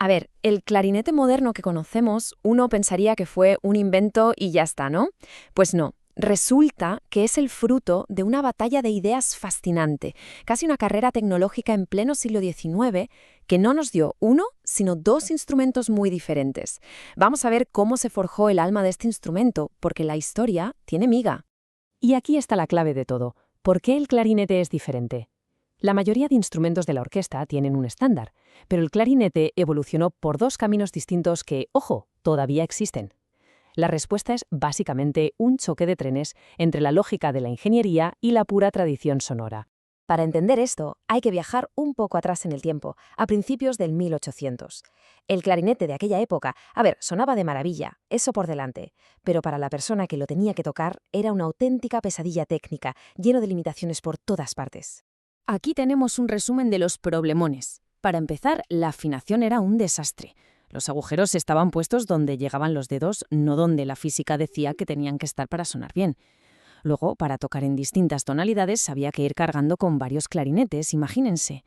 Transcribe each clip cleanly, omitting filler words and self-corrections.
A ver, el clarinete moderno que conocemos, uno pensaría que fue un invento y ya está, ¿no? Pues no. Resulta que es el fruto de una batalla de ideas fascinante, casi una carrera tecnológica en pleno siglo XIX, que no nos dio uno, sino dos instrumentos muy diferentes. Vamos a ver cómo se forjó el alma de este instrumento, porque la historia tiene miga. Y aquí está la clave de todo. ¿Por qué el clarinete es diferente? La mayoría de instrumentos de la orquesta tienen un estándar, pero el clarinete evolucionó por dos caminos distintos que, ojo, todavía existen. La respuesta es básicamente un choque de trenes entre la lógica de la ingeniería y la pura tradición sonora. Para entender esto, hay que viajar un poco atrás en el tiempo, a principios del 1800. El clarinete de aquella época, sonaba de maravilla, eso por delante, pero para la persona que lo tenía que tocar era una auténtica pesadilla técnica, lleno de limitaciones por todas partes. Aquí tenemos un resumen de los problemones. Para empezar, la afinación era un desastre. Los agujeros estaban puestos donde llegaban los dedos, no donde la física decía que tenían que estar para sonar bien. Luego, para tocar en distintas tonalidades, había que ir cargando con varios clarinetes, imagínense.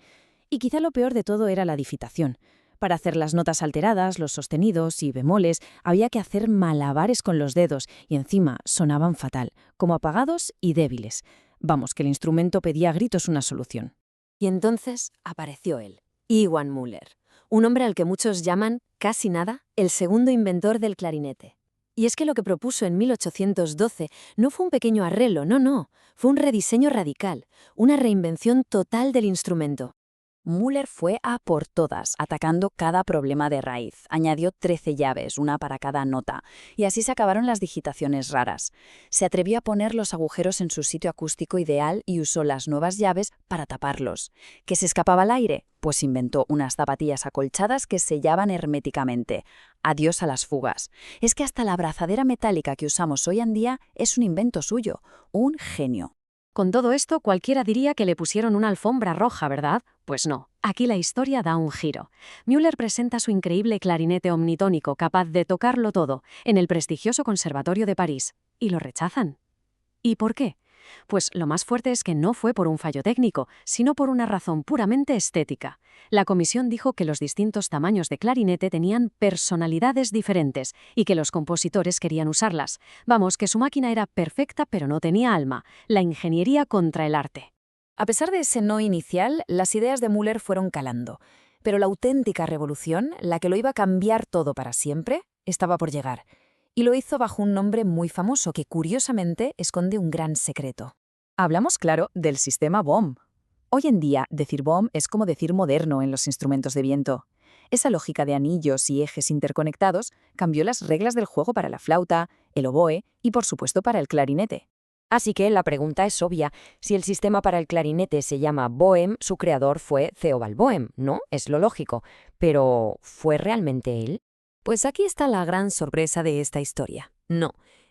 Y quizá lo peor de todo era la difitación. Para hacer las notas alteradas, los sostenidos y bemoles, había que hacer malabares con los dedos y encima sonaban fatal, como apagados y débiles. Vamos, que el instrumento pedía a gritos una solución. Y entonces apareció él, Iwan Müller, un hombre al que muchos llaman, casi nada, el segundo inventor del clarinete. Y es que lo que propuso en 1812 no fue un pequeño arreglo, no, fue un rediseño radical, una reinvención total del instrumento. Müller fue a por todas, atacando cada problema de raíz. Añadió 13 llaves, una para cada nota, y así se acabaron las digitaciones raras. Se atrevió a poner los agujeros en su sitio acústico ideal y usó las nuevas llaves para taparlos. ¿Que se escapaba el aire? Pues inventó unas zapatillas acolchadas que sellaban herméticamente. Adiós a las fugas. Es que hasta la abrazadera metálica que usamos hoy en día es un invento suyo, un genio. Con todo esto, cualquiera diría que le pusieron una alfombra roja, ¿verdad? Pues no. Aquí la historia da un giro. Müller presenta su increíble clarinete omnitónico capaz de tocarlo todo en el prestigioso Conservatorio de París. Y lo rechazan. ¿Y por qué? Pues lo más fuerte es que no fue por un fallo técnico, sino por una razón puramente estética. La comisión dijo que los distintos tamaños de clarinete tenían personalidades diferentes y que los compositores querían usarlas. Vamos, que su máquina era perfecta pero no tenía alma. La ingeniería contra el arte. A pesar de ese no inicial, las ideas de Müller fueron calando. Pero la auténtica revolución, la que lo iba a cambiar todo para siempre, estaba por llegar. Y lo hizo bajo un nombre muy famoso que, curiosamente, esconde un gran secreto. Hablamos, claro, del sistema Bohm. Hoy en día, decir Bohm es como decir moderno en los instrumentos de viento. Esa lógica de anillos y ejes interconectados cambió las reglas del juego para la flauta, el oboe y, por supuesto, para el clarinete. Así que la pregunta es obvia. Si el sistema para el clarinete se llama Boehm, su creador fue Theobald Boehm, ¿no? Es lo lógico. Pero, ¿fue realmente él? Pues aquí está la gran sorpresa de esta historia. No,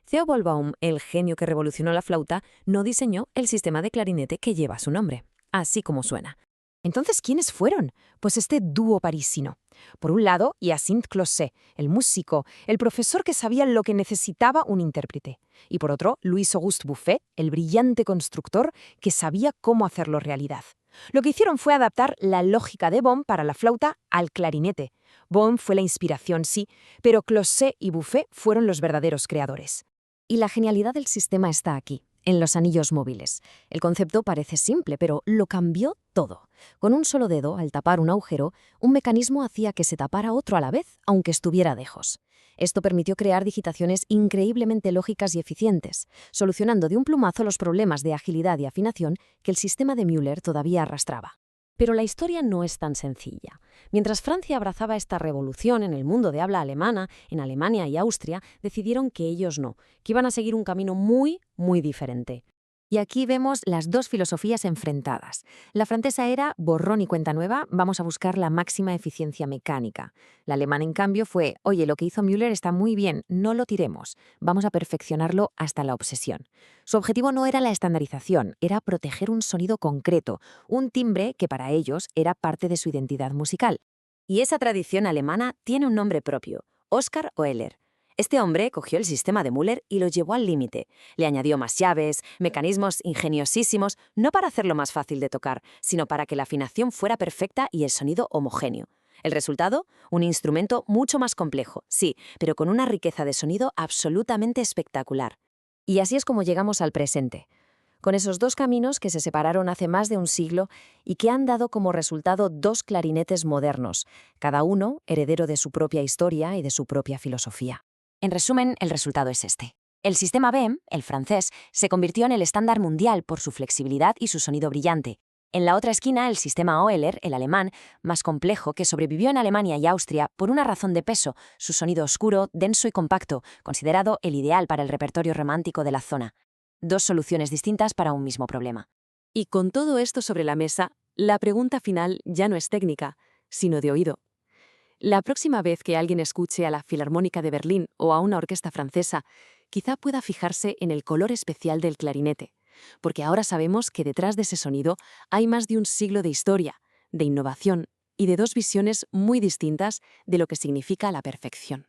Theobald Boehm, el genio que revolucionó la flauta, no diseñó el sistema de clarinete que lleva su nombre, así como suena. Entonces, ¿quiénes fueron? Pues este dúo parisino. Por un lado, Hyacinthe Closet, el músico, el profesor que sabía lo que necesitaba un intérprete. Y por otro, Louis-Auguste Buffet, el brillante constructor que sabía cómo hacerlo realidad. Lo que hicieron fue adaptar la lógica de Bohm para la flauta al clarinete. Bohm fue la inspiración, sí, pero Closet y Buffet fueron los verdaderos creadores. Y la genialidad del sistema está aquí, en los anillos móviles. El concepto parece simple, pero lo cambió todo. Con un solo dedo, al tapar un agujero, un mecanismo hacía que se tapara otro a la vez, aunque estuviera lejos. Esto permitió crear digitaciones increíblemente lógicas y eficientes, solucionando de un plumazo los problemas de agilidad y afinación que el sistema de Müller todavía arrastraba. Pero la historia no es tan sencilla. Mientras Francia abrazaba esta revolución en el mundo de habla alemana, en Alemania y Austria decidieron que ellos no, que iban a seguir un camino muy, muy diferente. Y aquí vemos las dos filosofías enfrentadas. La francesa era borrón y cuenta nueva, vamos a buscar la máxima eficiencia mecánica. La alemana, en cambio, fue, oye, lo que hizo Müller está muy bien, no lo tiremos, vamos a perfeccionarlo hasta la obsesión. Su objetivo no era la estandarización, era proteger un sonido concreto, un timbre que para ellos era parte de su identidad musical. Y esa tradición alemana tiene un nombre propio, Oskar Oehler. Este hombre cogió el sistema de Müller y lo llevó al límite. Le añadió más llaves, mecanismos ingeniosísimos, no para hacerlo más fácil de tocar, sino para que la afinación fuera perfecta y el sonido homogéneo. El resultado, un instrumento mucho más complejo, sí, pero con una riqueza de sonido absolutamente espectacular. Y así es como llegamos al presente, con esos dos caminos que se separaron hace más de un siglo y que han dado como resultado dos clarinetes modernos, cada uno heredero de su propia historia y de su propia filosofía. En resumen, el resultado es este. El sistema BEM, el francés, se convirtió en el estándar mundial por su flexibilidad y su sonido brillante. En la otra esquina, el sistema Oehler, el alemán, más complejo, que sobrevivió en Alemania y Austria por una razón de peso, su sonido oscuro, denso y compacto, considerado el ideal para el repertorio romántico de la zona. Dos soluciones distintas para un mismo problema. Y con todo esto sobre la mesa, la pregunta final ya no es técnica, sino de oído. La próxima vez que alguien escuche a la Filarmónica de Berlín o a una orquesta francesa, quizá pueda fijarse en el color especial del clarinete, porque ahora sabemos que detrás de ese sonido hay más de un siglo de historia, de innovación y de dos visiones muy distintas de lo que significa la perfección.